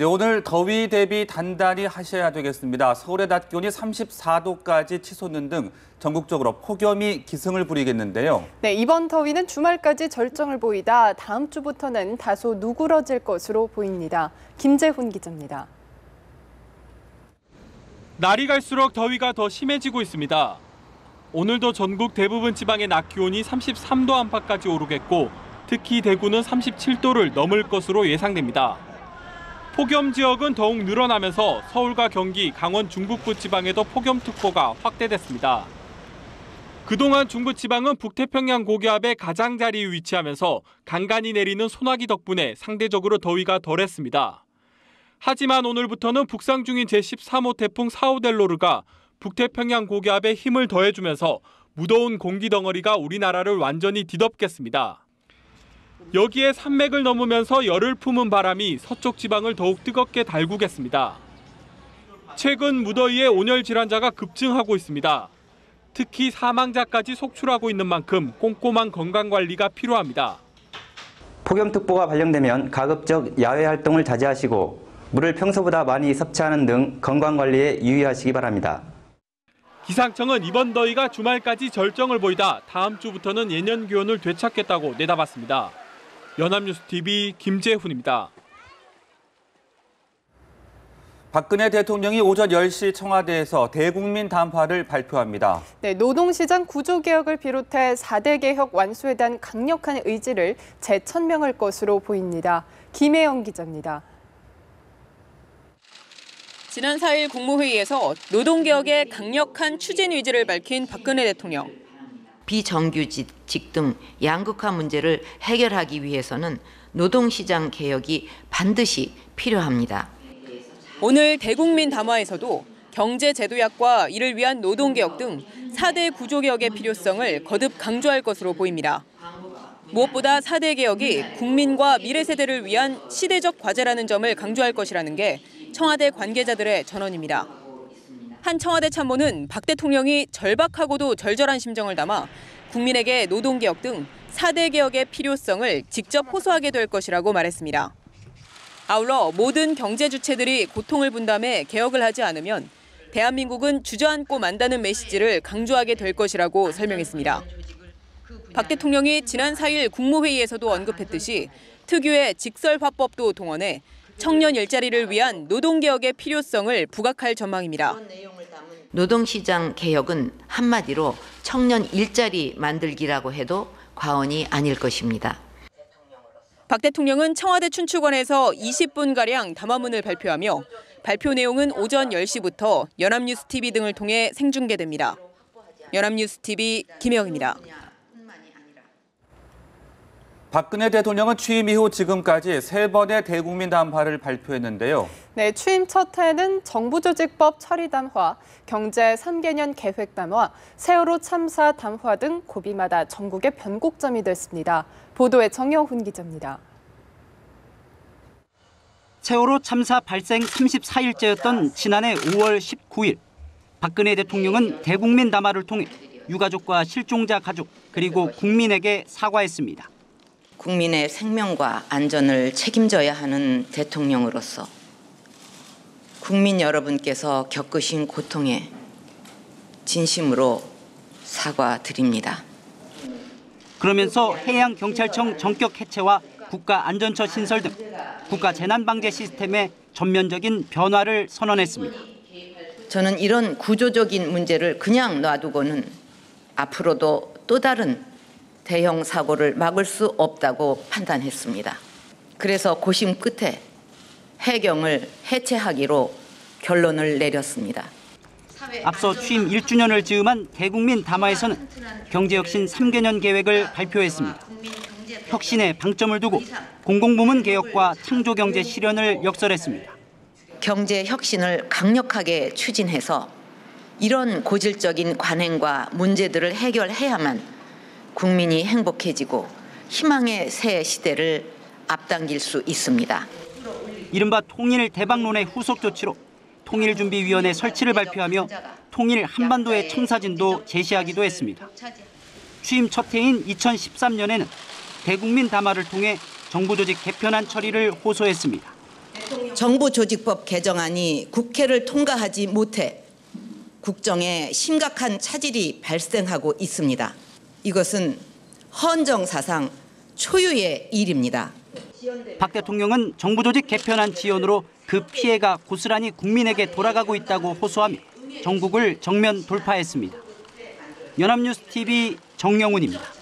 네, 오늘 더위 대비 단단히 하셔야 되겠습니다. 서울의 낮 기온이 34도까지 치솟는 등 전국적으로 폭염이 기승을 부리겠는데요. 네, 이번 더위는 주말까지 절정을 보이다 다음 주부터는 다소 누그러질 것으로 보입니다. 김재훈 기자입니다. 날이 갈수록 더위가 더 심해지고 있습니다. 오늘도 전국 대부분 지방의 낮 기온이 33도 안팎까지 오르겠고 특히 대구는 37도를 넘을 것으로 예상됩니다. 폭염 지역은 더욱 늘어나면서 서울과 경기, 강원 중북부 지방에도 폭염특보가 확대됐습니다. 그동안 중부지방은 북태평양 고기압의 가장자리에 위치하면서 간간히 내리는 소나기 덕분에 상대적으로 더위가 덜했습니다. 하지만 오늘부터는 북상 중인 제13호 태풍 사오델로르가 북태평양 고기압에 힘을 더해주면서 무더운 공기 덩어리가 우리나라를 완전히 뒤덮겠습니다. 여기에 산맥을 넘으면서 열을 품은 바람이 서쪽 지방을 더욱 뜨겁게 달구겠습니다. 최근 무더위에 온열 질환자가 급증하고 있습니다. 특히 사망자까지 속출하고 있는 만큼 꼼꼼한 건강관리가 필요합니다. 폭염특보가 발령되면 가급적 야외 활동을 자제하시고 물을 평소보다 많이 섭취하는 등 건강관리에 유의하시기 바랍니다. 기상청은 이번 더위가 주말까지 절정을 보이다 다음 주부터는 예년 기온을 되찾겠다고 내다봤습니다. 연합뉴스TV 김재훈입니다. 박근혜 대통령이 오전 10시 청와대에서 대국민 담화를 발표합니다. 네, 노동시장 구조개혁을 비롯해 4대 개혁 완수에 대한 강력한 의지를 재천명할 것으로 보입니다. 김혜영 기자입니다. 지난 4일 국무회의에서 노동개혁의 강력한 추진 의지를 밝힌 박근혜 대통령. 비정규직 등 양극화 문제를 해결하기 위해서는 노동시장 개혁이 반드시 필요합니다. 오늘 대국민 담화에서도 경제제도약과 이를 위한 노동개혁 등 4대 구조개혁의 필요성을 거듭 강조할 것으로 보입니다. 무엇보다 4대 개혁이 국민과 미래 세대를 위한 시대적 과제라는 점을 강조할 것이라는 게 청와대 관계자들의 전언입니다. 한 청와대 참모는 박 대통령이 절박하고도 절절한 심정을 담아 국민에게 노동개혁 등 4대 개혁의 필요성을 직접 호소하게 될 것이라고 말했습니다. 아울러 모든 경제 주체들이 고통을 분담해 개혁을 하지 않으면 대한민국은 주저앉고 만다는 메시지를 강조하게 될 것이라고 설명했습니다. 박 대통령이 지난 4일 국무회의에서도 언급했듯이 특유의 직설화법도 동원해 청년 일자리를 위한 노동개혁의 필요성을 부각할 전망입니다. 노동시장 개혁은 한마디로 청년 일자리 만들기라고 해도 과언이 아닐 것입니다. 박 대통령은 청와대 춘추관에서 20분가량 담화문을 발표하며 발표 내용은 오전 10시부터 연합뉴스TV 등을 통해 생중계됩니다. 연합뉴스TV 김혜영입니다. 박근혜 대통령은 취임 이후 지금까지 3번의 대국민 담화를 발표했는데요. 네, 취임 첫 해는 정부조직법 처리 담화, 경제 3개년 계획 담화, 세월호 참사 담화 등 고비마다 전국의 변곡점이 됐습니다. 보도에 정영훈 기자입니다. 세월호 참사 발생 34일째였던 지난해 5월 19일, 박근혜 대통령은 대국민 담화를 통해 유가족과 실종자 가족 그리고 국민에게 사과했습니다. 국민의 생명과 안전을 책임져야 하는 대통령으로서 국민 여러분께서 겪으신 고통에 진심으로 사과드립니다. 그러면서 해양경찰청 전격 해체와 국가안전처 신설 등 국가재난방재 시스템의 전면적인 변화를 선언했습니다. 저는 이런 구조적인 문제를 그냥 놔두고는 앞으로도 또 다른 대형 사고를 막을 수 없다고 판단했습니다. 그래서 고심 끝에 해경을 해체하기로 결론을 내렸습니다. 앞서 취임 1주년을 즈음한 대국민 담화에서는 경제혁신 3개년 계획을 발표했습니다. 혁신에 방점을 두고 공공부문 개혁과 창조경제 실현을 역설했습니다. 경제 혁신을 강력하게 추진해서 이런 고질적인 관행과 문제들을 해결해야만 국민이 행복해지고 희망의 새 시대를 앞당길 수 있습니다. 이른바 통일 대박론의 후속 조치로 통일준비위원회 설치를 발표하며 통일 한반도의 청사진도 제시하기도 했습니다. 취임 첫 해인 2013년에는 대국민 담화를 통해 정부조직 개편안 처리를 호소했습니다. 정부조직법 개정안이 국회를 통과하지 못해 국정에 심각한 차질이 발생하고 있습니다. 이것은 헌정사상 초유의 일입니다. 박 대통령은 정부조직 개편안 지연으로 그 피해가 고스란히 국민에게 돌아가고 있다고 호소하며 정국을 정면 돌파했습니다. 연합뉴스 TV 정영훈입니다.